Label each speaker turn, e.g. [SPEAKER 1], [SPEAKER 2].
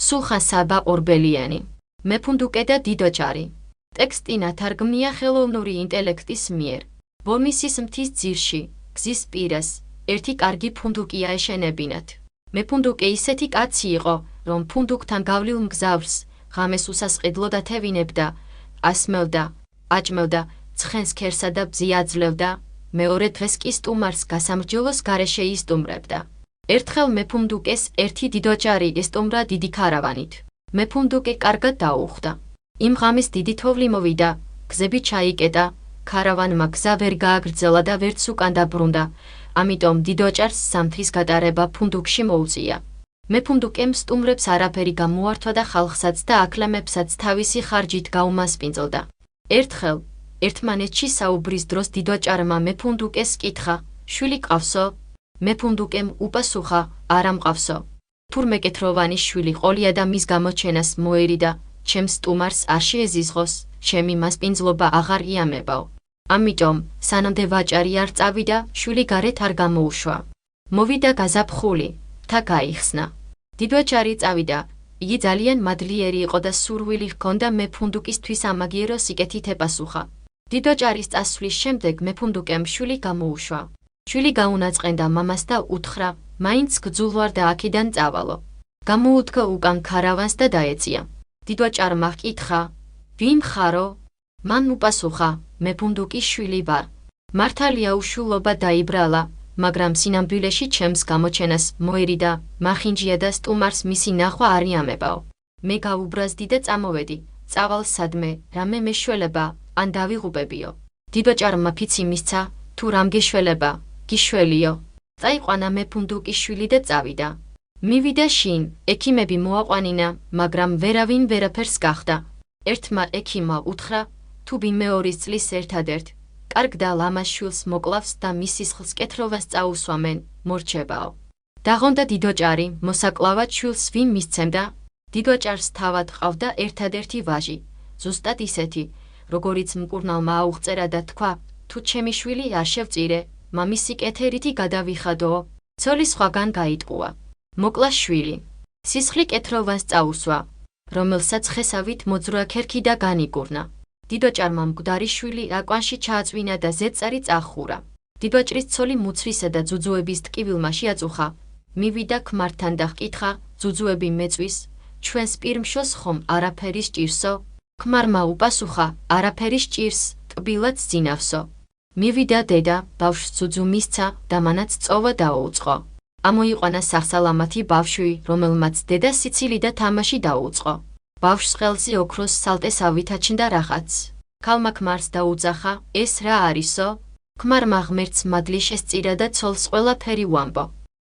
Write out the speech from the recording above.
[SPEAKER 1] სულხან საბა ორბელიანი. მეფუნდუკე და დიდოჭარი. ტექსტი ნათარგმნია ხელოვნური ინტელექტის მიერ. ბოლმისის მთის ძირში, გზის პირას, ერთი კარგი ფუნდუკია ეშენებინათ. მეფუნდუკე ისეთი კაცი იყო, რომ ფუნდუკთან გავლილ მგზავრს ღამეს უსასყიდლოდ ათევინებდა, ასმევდა, აჭმევდა, ცხენს ქერსა და ბზი აძლევდა, მეორე დღეს კი სტუმარს გასამრჯელოს გარეშე ისტუმრებდა. ერთხელ მეფუნდუკეს ერთი დიდოჭარი ესტუმრა დიდი ქარავანით. მეფუნდუკე კარგად დაუხვდა. იმ ღამეს დიდი თოვლი მოვიდა, გზები ჩაიკეტა, ქარავანმა გზა ვერ გააგრძელა და ვერც უკან დაბრუნდა, ამიტომ დიდოჭარს სამთრის გატარება ფუნდუკში მოუწია. მეფუნდუკემ სტუმრებს არაფერი გამოართვა და ხალხსაც და აკლამებსაც თავისი ხარჯით გაუმასპინძლდა. ერთხელ, ერთმანეთში საუბრის დროს დიდოჭარმა მეფუნდუკეს კითხა, შვილი ყავსო? მეფუნდუკემ უპასუხა, არა მყავსო. თურმეკეთროვანი შვილი ყოლია და მის გამოჩენას მოერიდა, ჩემს სტუმარს არ შეეზიზღოს, ჩემი მასპინძლობა აღარ იამებაო. ამიტომ, სანამდე ვაჭარი არ წავიდა, შვილი გარეთ არ გამოუშვა. მოვიდა გაზაფხული, მთა გაიხსნა. დიდოჭარი წავიდა, იგი ძალიან მადლიერი იყო და სურვილი ჰქონდა მეფუნდუკისთვის ამაგიერო სიკეთით ეპასუხა. დიდოჭარის წასვლის შემდეგ მეფუნდუკემ შვილი გამოუშვა. შვილი გაუნაწყენდა მამას და უთხრა, მაინც გძულვარ და აქედან წავალო. გამოუდგა უკან ქარავანს და დაეწია. დიდოჭარმა ჰკითხა, ვინ ხარო? მან უპასუხა, მეფუნდუკის შვილი ვარ. მართალია უშვილობა დაიბრალა, მაგრამ სინამდვილეში ჩემს გამოჩენას მოერიდა, მახინჯია და სტუმარს მისი ნახვა არ იამებაო. მე გავუბრაზდი და წამოვედი, წავალ სადმე, რამე მეშველება, ან დავიღუპებიო. დიდოჭარმა ფიცი მისცა, თუ რამ გეშველება, გიშველიო. წაიყვანა მეფუნდუკის შვილი და წავიდა. მივიდა შინ, ექიმები მოაყვანინა, მაგრამ ვერავინ ვერაფერს გახდა. ერთმა ექიმმა უთხრა, თუ ბინმეორის წლის ერთადერთ, კარგ და ლამაზ შვილს მოკლავს და მის სისხლს კეთრობას წაუსვამენ, მორჩებაო. დაღონდა დიდოჭარი, მოსაკლავად შვილს ვინ მისცემდა? დიდოჭარს თავად ყავდა ერთადერთი ვაჟი, ზუსტად ისეთი, როგორიც მკურნალმა აუღწერა და თქვა, თუ ჩემი შვილი არ შევწირე, მამისი კეთერითი გადავიხადო, ცოლი სხვაგან გაიტყუა. მოკლა შვილი. სისხლი კეთრობას წაუსვა, რომელსაც ხესავით მოძრა ქერქი და განიკურნა. დიდოჭარმა მკვდარი შვილი აკვანში ჩააწვინა და ზედწარი წახურა. დიდოჭრის ცოლი მუცრისა და ძუძუების ტკივილმა შეაწუხა. მივიდა ქმართან და ჰკითხა, ძუძუები მეწვის, ჩვენს პირმშოს ხომ არაფერი სჭირსო? ქმარმა უპასუხა, არაფერი სჭირს, ტკბილად სძინავსო. მივიდა დედა, ბავშვს ძუძუ მისცა და მანაც წოვა დაუწყო. ამოიყვანა სახსალამათი ბავშვი, რომელმაც დედა სიცილი და თამაში დაუწყო. ბავშვს ხელზე ოქროს სალტესავით აჩნდა რაღაც. ქალმა ქმარს დაუძახა, ეს რა არისო? ქმარმა ღმერთს მადლი შესწირა და ცოლს ყველაფერი უამბო.